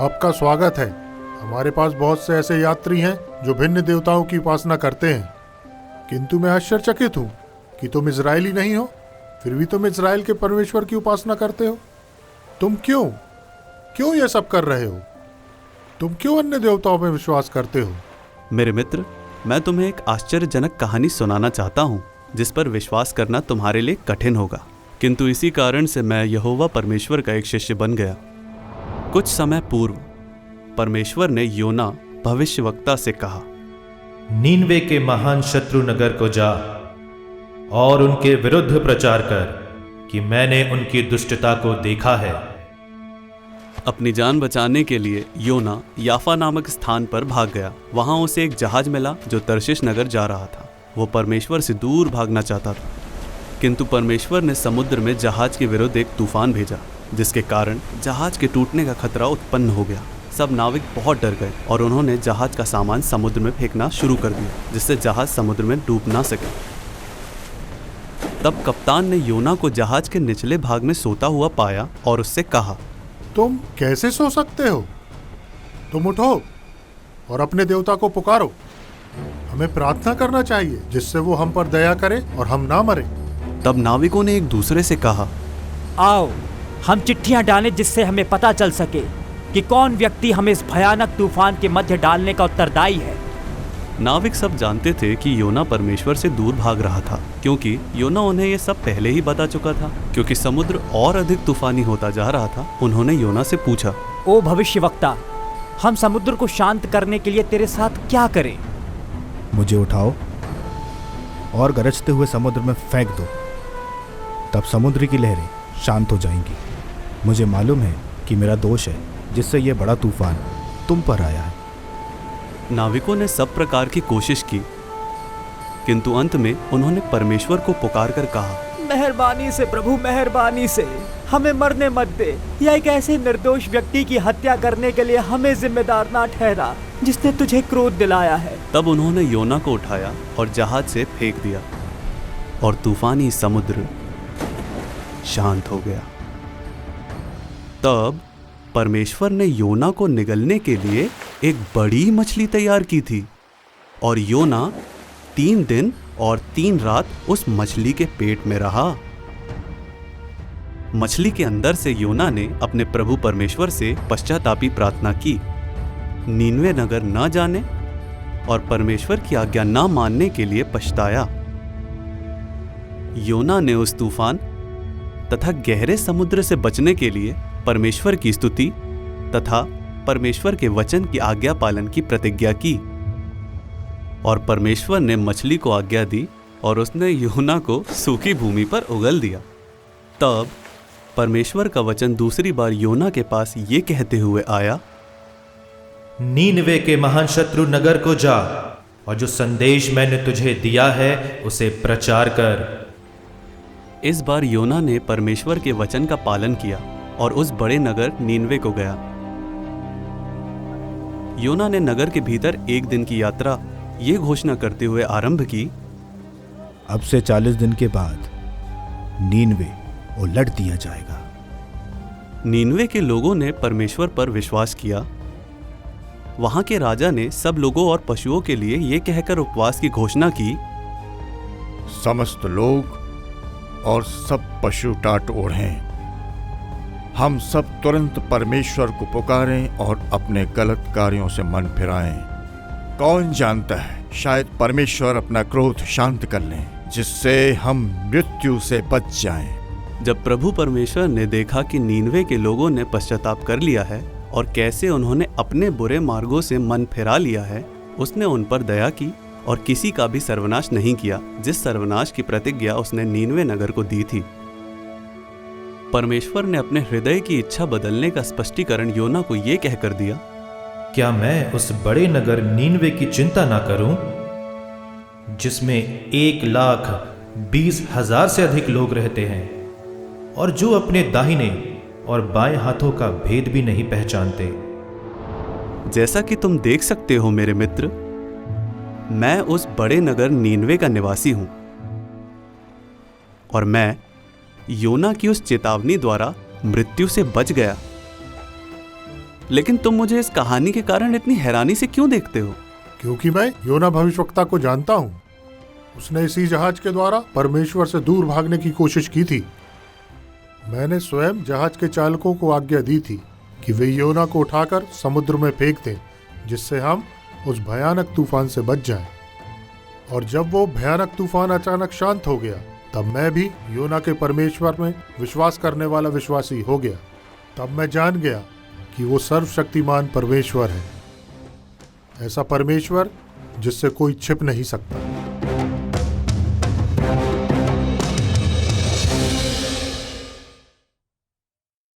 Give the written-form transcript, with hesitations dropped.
आपका स्वागत है। हमारे पास बहुत से ऐसे यात्री हैं जो भिन्न देवताओं की उपासना करते हैं, किंतु मैं आश्चर्यचकित हूँ कि तुम इजरायली नहीं हो, फिर भी तुम इजराइल के परमेश्वर की उपासना करते हो। तुम क्यों ये सब कर रहे हो? तुम क्यों अन्य देवताओं में विश्वास करते हो? मेरे मित्र, मैं तुम्हें एक आश्चर्यजनक कहानी सुनाना चाहता हूँ जिस पर विश्वास करना तुम्हारे लिए कठिन होगा, किंतु इसी कारण से मैं यहोवा परमेश्वर का एक शिष्य बन गया। कुछ समय पूर्व परमेश्वर ने योना भविष्यवक्ता से कहा, नीनवे के महान शत्रु नगर को जा और उनके विरुद्ध प्रचार कर कि मैंने उनकी दुष्टता को देखा है। अपनी जान बचाने के लिए योना याफा नामक स्थान पर भाग गया। वहां उसे एक जहाज मिला जो तर्शिश नगर जा रहा था। वो परमेश्वर से दूर भागना चाहता था, किंतु परमेश्वर ने समुद्र में जहाज के विरुद्ध एक तूफान भेजा, जिसके कारण जहाज के टूटने का खतरा उत्पन्न हो गया। सब नाविक बहुत डर गए और उन्होंने जहाज का सामान समुद्र में फेंकना शुरू कर दिया, जिससे जहाज समुद्र में डूब ना सके। तब कप्तान ने योना को जहाज के निचले भाग में सोता हुआ पाया और उससे कहा, तुम कैसे सो सकते हो? तुम उठो और अपने देवता को पुकारो। हमें प्रार्थना करना चाहिए जिससे वो हम पर दया करे और हम ना मरे। तब नाविकों ने एक दूसरे से कहा, आओ हम चिट्ठियां डालें जिससे हमें पता चल सके कि कौन व्यक्ति हमें इस भयानक तूफान के मध्य डालने का उत्तरदायी है। नाविक सब जानते थे कि योना परमेश्वर से दूर भाग रहा था, क्योंकि योना उन्हें यह सब पहले ही बता चुका था। क्योंकि समुद्र और अधिक तूफानी होता जा रहा था, उन्होंने योना से पूछा, ओ भविष्यवक्ता, हम समुद्र को शांत करने के लिए तेरे साथ क्या करें? मुझे उठाओ और गरजते हुए समुद्र में फेंक दो, तब समुद्र की लहरें शांत हो जाएंगी। मुझे मालूम है कि मेरा दोष है जिससे यह बड़ा तूफान तुम पर आया है। नाविकों ने सब प्रकार की कोशिश की, किंतु अंत में उन्होंने परमेश्वर को पुकार कर कहा, मेहरबानी से प्रभु, मेहरबानी से हमें मरने मत दे, या एक ऐसे निर्दोष व्यक्ति की हत्या करने के लिए हमें जिम्मेदार ना ठहरा जिसने तुझे क्रोध दिलाया है। तब उन्होंने योना को उठाया और जहाज से फेंक दिया और तूफानी समुद्र शांत हो गया। तब परमेश्वर ने योना को निगलने के लिए एक बड़ी मछली तैयार की थी और योना 3 दिन और 3 रात उस मछली के पेट में रहा। मछली के अंदर से योना ने अपने प्रभु परमेश्वर से पश्चातापी प्रार्थना की, नीनवे नगर न जाने और परमेश्वर की आज्ञा न मानने के लिए पछताया। योना ने उस तूफान तथा गहरे समुद्र से बचने के लिए परमेश्वर की स्तुति तथा परमेश्वर के वचन की आज्ञा पालन की प्रतिज्ञा की, और परमेश्वर ने मछली को आज्ञा दी और उसने योना को सूखी भूमि पर उगल दिया। तब परमेश्वर का वचन दूसरी बार योना के पास ये कहते हुए आया, नीनवे के महान शत्रु नगर को जा और जो संदेश मैंने तुझे दिया है उसे प्रचार कर। इस बार योना ने परमेश्वर के वचन का पालन किया और उस बड़े नगर नीनवे को गया। योना ने नगर के भीतर 1 दिन की यात्रा ये घोषणा करते हुए आरंभ की, अब से 40 दिन के बाद नीनवे उलट दिया जाएगा। नीनवे के लोगों ने परमेश्वर पर विश्वास किया। वहां के राजा ने सब लोगों और पशुओं के लिए ये कहकर उपवास की घोषणा की, समस्त लोग और सब पशु टाट ओढ़ें, हम सब तुरंत परमेश्वर को पुकारें और अपने गलत कार्यों से मन फिराएं। कौन जानता है, शायद परमेश्वर अपना क्रोध शांत कर लें, जिससे हम मृत्यु से बच जाएं। जब प्रभु परमेश्वर ने देखा कि नीनवे के लोगों ने पश्चाताप कर लिया है और कैसे उन्होंने अपने बुरे मार्गों से मन फिरा लिया है, उसने उन पर दया की और किसी का भी सर्वनाश नहीं किया, जिस सर्वनाश की प्रतिज्ञा उसने नीनवे नगर को दी थी। परमेश्वर ने अपने हृदय की इच्छा बदलने का स्पष्टीकरण योना को यह कहकर दिया, क्या मैं उस बड़े नगर नीनवे की चिंता ना करूं, जिसमें 1,20,000 से अधिक लोग रहते हैं और जो अपने दाहिने और बाएं हाथों का भेद भी नहीं पहचानते। जैसा कि तुम देख सकते हो मेरे मित्र, मैं उस बड़े नगर नीनवे का निवासी हूं और मैं योना की उस चेतावनी द्वारा मृत्यु से बच गया। लेकिन तुम मुझे इस कहानी के कारण इतनी हैरानी से क्यों देखते हो? क्योंकि मैं योना भविष्यवक्ता को जानता हूँ। उसने इसी जहाज के द्वारा परमेश्वर से दूर भागने की कोशिश की थी। मैंने स्वयं जहाज के चालकों को आज्ञा दी थी कि वे योना को उठाकर समुद्र में फेंक दें, जिससे हम उस भयानक तूफान से बच जाएं। और जब वो भयानक तूफान अचानक शांत हो गया, तब मैं भी योना के परमेश्वर में विश्वास करने वाला विश्वासी हो गया। तब मैं जान गया कि वो सर्वशक्तिमान परमेश्वर है, ऐसा परमेश्वर जिससे कोई छिप नहीं सकता।